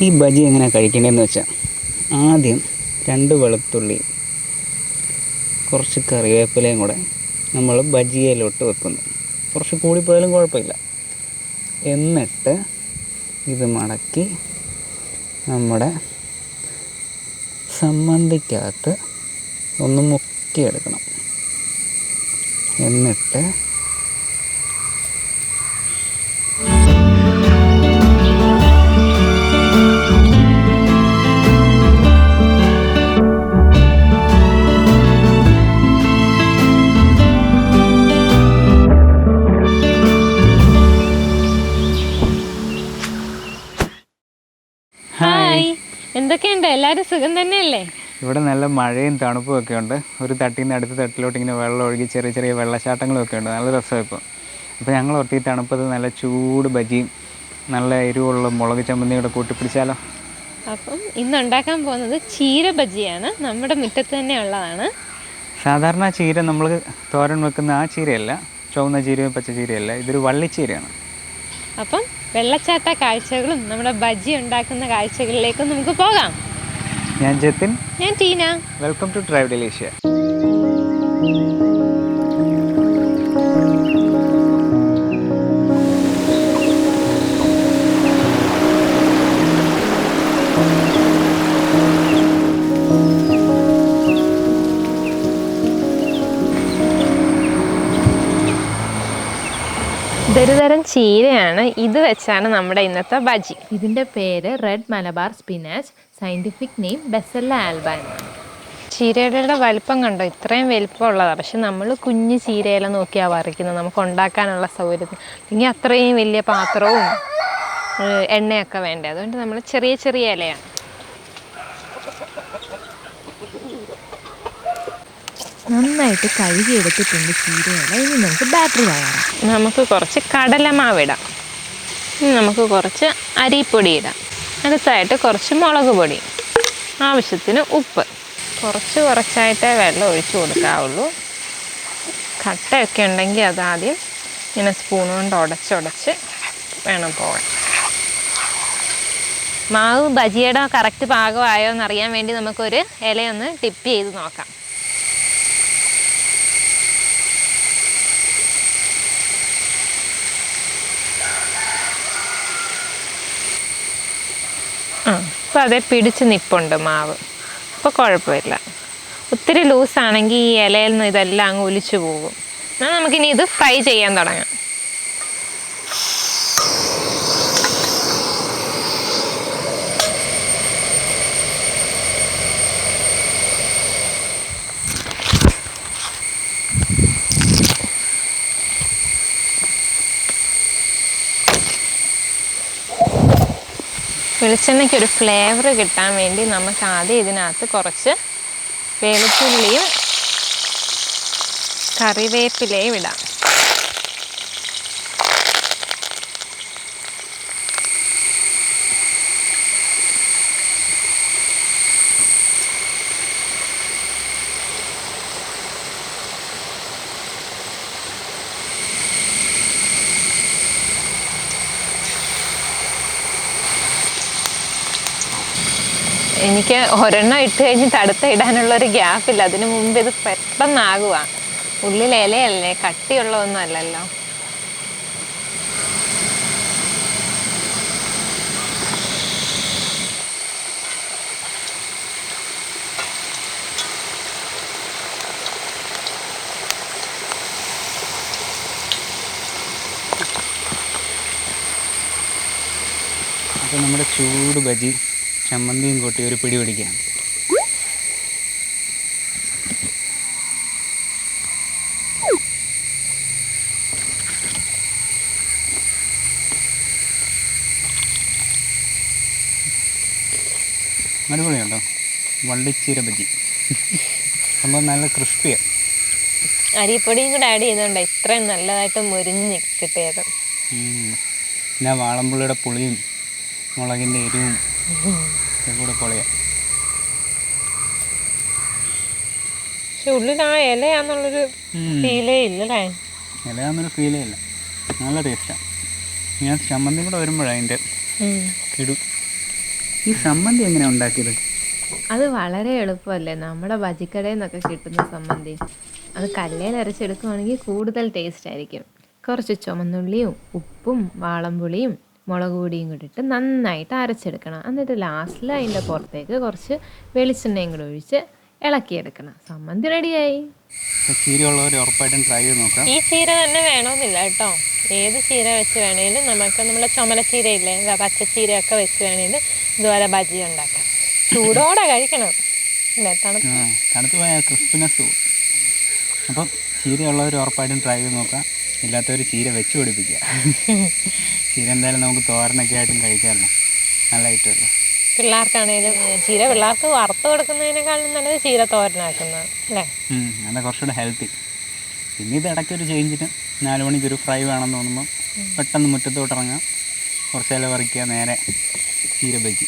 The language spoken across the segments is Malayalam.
ഈ ബജി എങ്ങനെ കഴിക്കേണ്ടതെന്ന് വെച്ചാൽ ആദ്യം 2 വെളുത്തുള്ളി കുറച്ച് കറിവേപ്പിലയും കൂടെ നമ്മൾ ബജിയിലോട്ട് വെക്കുന്നു. കുറച്ച് കൂടിപ്പോയാലും കുഴപ്പമില്ല. എന്നിട്ട് ഇത് മടക്കി നമ്മുടെ സമ്മന്തിക്കകത്ത് ഒന്ന് മുക്കിയെടുക്കണം. എന്നിട്ട് എന്തൊക്കെയുണ്ട്? എല്ലാവരും സുഖം തന്നെയല്ലേ? ഇവിടെ നല്ല മഴയും തണുപ്പും ഒക്കെ ഉണ്ട്. ഒരു തട്ടിൽ നിന്ന് അടുത്ത തട്ടിലോട്ട് ഇങ്ങനെ വെള്ളം ഒഴുകി ചെറിയ ചെറിയ വെള്ളച്ചാട്ടങ്ങളൊക്കെ ഉണ്ട്. നല്ല രസമാണ് ഇപ്പോൾ. അപ്പോൾ ഞങ്ങൾ ഓർത്ത് ഈ തണുപ്പത്ത് നല്ല ചൂട് ബജിയും നല്ല എരിവുള്ള മുളക് ചമ്മന്തിയും കൂടെ കൂട്ടിപ്പിടിച്ചാലോ? അപ്പം ഇന്ന് ഉണ്ടാക്കാൻ പോകുന്നത് ചീര ബജിയാണ്. നമ്മുടെ മുറ്റത്ത് തന്നെ ഉള്ളതാണ്. സാധാരണ ചീര നമ്മൾ തോരൻ വെക്കുന്ന ആ ചീരയല്ല, ചുവന്ന ചീരയും പച്ച ചീരയല്ല, ഇതൊരു വള്ളിച്ചീരയാണ്. അപ്പം വെള്ളച്ചാട്ട കാഴ്ചകളും നമ്മുടെ ബജി ഉണ്ടാക്കുന്ന കാഴ്ചകളിലേക്കും നമുക്ക് പോകാം. ഞാൻ ജതിൻ, ഞാൻ Teena. Welcome to drive delicia. ഇതൊരു തരം ചീരയാണ്. ഇത് വെച്ചാണ് നമ്മുടെ ഇന്നത്തെ ബജി. ഇതിൻ്റെ പേര് red Malabar spinach, scientific name Basella alba എന്നാണ്. ചീരയുടെ വലിപ്പം കണ്ടോ? ഇത്രയും വലിപ്പമുള്ളതാണ്. പക്ഷെ നമ്മൾ കുഞ്ഞ് ചീരയില നോക്കിയാണ് പറിക്കുന്നത്, നമുക്ക് ഉണ്ടാക്കാനുള്ള സൗകര്യത്തിന്. ഇനി അത്രയും വലിയ പാത്രവും എണ്ണയൊക്കെ വേണ്ടേ, അതുകൊണ്ട് നമ്മൾ ചെറിയ ചെറിയ ഇലയാണ്. നന്നായിട്ട് കഴുകിയെടുത്തിട്ടുണ്ട് ചീരയില. ഇനി നമുക്ക് ബാറ്ററി തയ്യാറാക്കാം. നമുക്ക് കുറച്ച് കടലമാവ് ഇടാം. നമുക്ക് കുറച്ച് അരിപ്പൊടി ഇടാം. അടുത്തായിട്ട് കുറച്ച് മുളക് പൊടി, ആവശ്യത്തിന് ഉപ്പ്. കുറച്ചായിട്ടേ വെള്ളം ഒഴിച്ചു കൊടുക്കാവുള്ളൂ. കട്ടയൊക്കെ ഉണ്ടെങ്കിൽ അതാദ്യം ഇങ്ങനെ സ്പൂൺ കൊണ്ട് ഉടച്ച് വേണം പോകാൻ. മാവ് ബജിയുടെ കറക്റ്റ് പാകമായോ എന്നറിയാൻ വേണ്ടി നമുക്കൊരു ഇലയൊന്ന് ടിപ്പ് ചെയ്ത് നോക്കാം. അപ്പോൾ അതേ പിടിച്ച് നിൽപ്പുണ്ട് മാവ്. അപ്പോൾ കുഴപ്പമില്ല. ഒത്തിരി ലൂസാണെങ്കിൽ ഈ ഇലയിൽ നിന്ന് ഇതെല്ലാം അങ്ങ് ഒലിച്ചു പോകും. എന്നാൽ നമുക്കിനി ഇത് ഫ്രൈ ചെയ്യാൻ തുടങ്ങാം. വെളിച്ചെണ്ണയ്ക്ക് ഒരു ഫ്ലേവർ കിട്ടാൻ വേണ്ടി നമുക്ക് ആദ്യം ഇതിനകത്ത് കുറച്ച് വെളുത്തുള്ളിയും കറിവേപ്പിലയും ഇടാം. എനിക്ക് ഒരെണ്ണം ഇട്ട് കഴിഞ്ഞിട്ട് അടുത്ത ഇടാനുള്ളൊരു ഗ്യാപ്പില്ല. അതിന് മുമ്പ് ഇത് പെട്ടെന്നാകുക. ഉള്ളിൽ ഇലയല്ലേ, കട്ടിയുള്ളതൊന്നും അല്ലല്ലോ. അപ്പോൾ നമ്മുടെ ചൂട് ബജി ചമ്മന്തിയും കൂട്ടി ഒരു പിടി പിടിക്കാം. അടിപൊളിയുണ്ടോ? വള്ളിച്ചീര ബജി സംഭവം നല്ല ക്രിസ്പിയാണ്. അരിപ്പൊടിയും കൂടെ ആഡ് ചെയ്തുകൊണ്ട് ഇത്രയും നല്ലതായിട്ട് മുരിഞ്ഞ് കിട്ടിയത്. പിന്നെ വാളമ്പുള്ളിയുടെ പുളിയും മുളകിൻ്റെ എരിവും കൂടെ പൊളിയാണ്. പക്ഷെ ഉള്ളിൽ ആ ഇലയാന്നുള്ളൊരു ഫീലേ ഇല്ലല്ലേ? ഇലയാന്നൊരു ഫീലേ ഇല്ല. നല്ല ടേസ്റ്റാണ്. ഞാൻ ചമ്മന്തി കൂടെ വരുമ്പോഴാണ് അതിൻ്റെ കിടു. ഈ സമ്മന്തി എങ്ങനെയാണ് ഉണ്ടാക്കിയത്? അത് വളരെ എളുപ്പമല്ലേ, നമ്മുടെ ബജിക്കടയിൽ നിന്നൊക്കെ കിട്ടുന്ന സമ്മന്തി. അത് കല്ലേൽ അരച്ചെടുക്കുകയാണെങ്കിൽ കൂടുതൽ ടേസ്റ്റ് ആയിരിക്കും. കുറച്ച് ചുമന്നുള്ളിയും ഉപ്പും വാളംപുളിയും മുളക് പൊടിയും കൂടി ഇട്ട് നന്നായിട്ട് അരച്ചെടുക്കണം. എന്നിട്ട് ലാസ്റ്റിൽ അതിൻ്റെ പുറത്തേക്ക് കുറച്ച് വെളിച്ചെണ്ണയും കൂടി ഒഴിച്ച് ഇളക്കിയെടുക്കണം. സമ്മന്തി റെഡിയായി. ചീരയുള്ളവർ ഉറപ്പായിട്ടും ട്രൈ ചെയ്ത് നോക്കാം. ഈ ചീര തന്നെ വേണമെന്നില്ല കേട്ടോ, ഏത് ചീര വെച്ച് വേണേലും നമുക്ക് നമ്മളെ ചുമലച്ചീരയില്ലേ, പച്ചച്ചീരയൊക്കെ വെച്ച് വേണേലും ഇതുപോലെ ബജി ഉണ്ടാക്കാം. ചൂടോടെ കഴിക്കണം അല്ലേ, തണുത്ത് പോയാൽ ക്രിസ്പിനെസ് പോകും. അപ്പം ചീരയുള്ളവർ ഉറപ്പായിട്ടും ട്രൈ ചെയ്ത് നോക്കാം. ഇല്ലാത്തവർ ചീര വെച്ച് പിടിപ്പിക്കുക. ചീര എന്തായാലും നമുക്ക് തോരനൊക്കെ ആയിട്ടും കഴിക്കാമല്ലോ, നല്ല ഐറ്റമല്ലോ. പിള്ളേർക്കാണേലും ചീര പിള്ളേർക്ക് വറുത്ത് കൊടുക്കുന്നതിനേക്കാളും നല്ലത് ചീര തോരനാക്കുന്നത് അല്ലേ. അതാ കുറച്ചുകൂടെ ഹെൽത്തി. പിന്നെ ഇത് ഇടയ്ക്കൊരു ചേഞ്ചിന് 4 മണിക്കൊരു ഫ്രൈ വേണമെന്ന് തോന്നുമ്പോൾ പെട്ടെന്ന് മുറ്റത്തോട്ട് ഇറങ്ങാം, കുറച്ച് ഇല പറിക്കുക, നേരെ ചീര ബജി.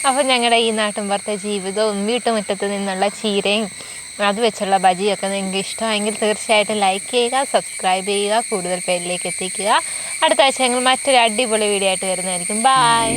അപ്പോൾ ഞങ്ങളുടെ ഈ നാട്ടിൻപുറത്തെ ജീവിതവും വീട്ടുമുറ്റത്ത് നിന്നുള്ള ചീരയും അത് വെച്ചുള്ള ബജിയൊക്കെ നിങ്ങൾക്ക് ഇഷ്ടമായെങ്കിൽ തീർച്ചയായിട്ടും ലൈക്ക് ചെയ്യുക, സബ്സ്ക്രൈബ് ചെയ്യുക, കൂടുതൽ പേരിലേക്ക് എത്തിക്കുക. അടുത്ത ആഴ്ച ഞങ്ങൾ മറ്റൊരു അടിപൊളി വീഡിയോ ആയിട്ട് വരുന്നതായിരിക്കും. ബൈ.